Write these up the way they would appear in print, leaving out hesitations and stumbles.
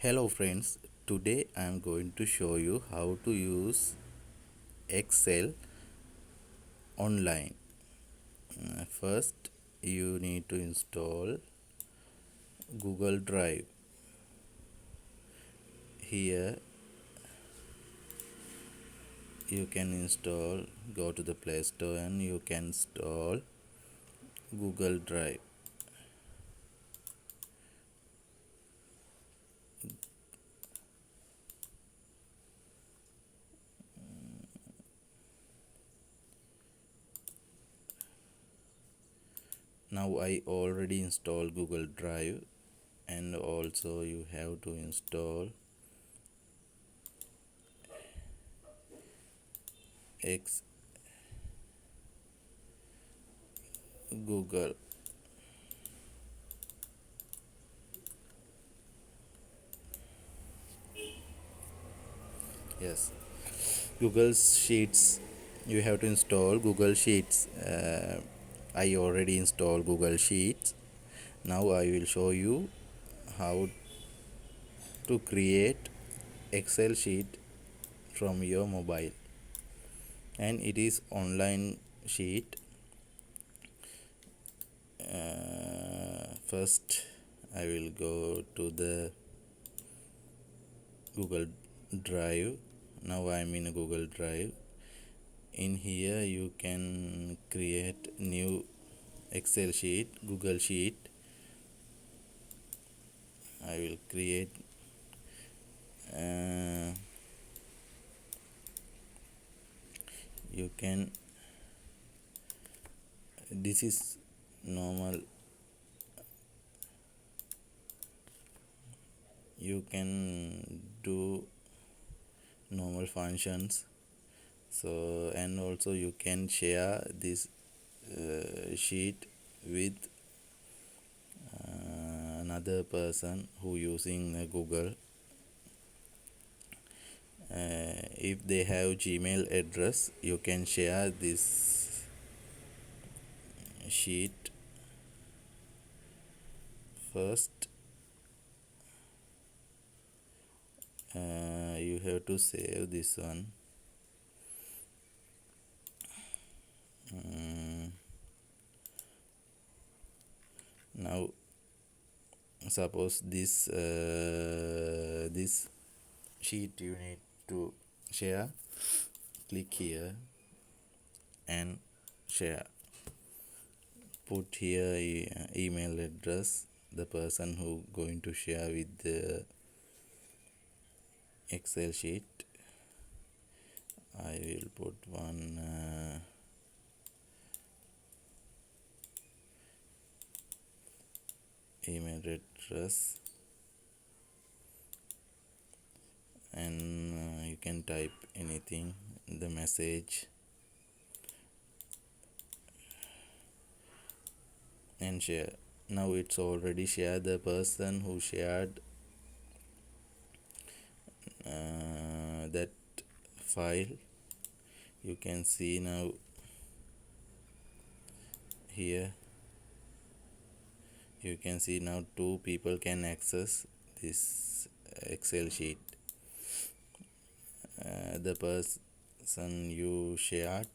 Hello friends, today I am going to show you how to use Excel online. First, you need to install Google Drive. Here you can go to the Play Store and you can install Google Drive. Now I already installed Google Drive, and also you have to install X Google. Yes, Google Sheets. You have to install Google Sheets. I already installed Google Sheets. Now I will show you how to create Excel sheet from your mobile, and it is online sheet. First I will go to the Google Drive. Now I am in a Google Drive. In here you can create new Excel sheet, Google sheet. I will create you can this is normal. You can do normal functions, so and also you can share this sheet with another person who using Google. If they have Gmail address, you can share this sheet. First you have to save this one. Now suppose this sheet you need to share. Click here and share. Put here email address, the person who going to share with the Excel sheet. I will put one email address, and you can type anything, the message, and share. Now it's already shared. The person who shared that file, you can see now here. You can see now two people can access this Excel sheet. The person you shared,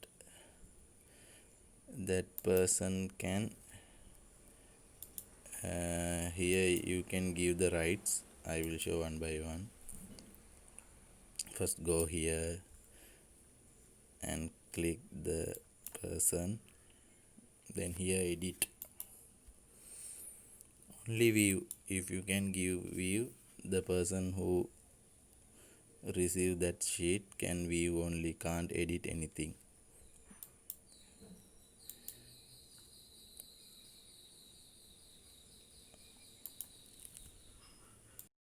that person can here you can give the rights. I will show one by one. First go here and click the person, then here edit. Only view. If you can give view, the person who receive that sheet can view only, can't edit anything.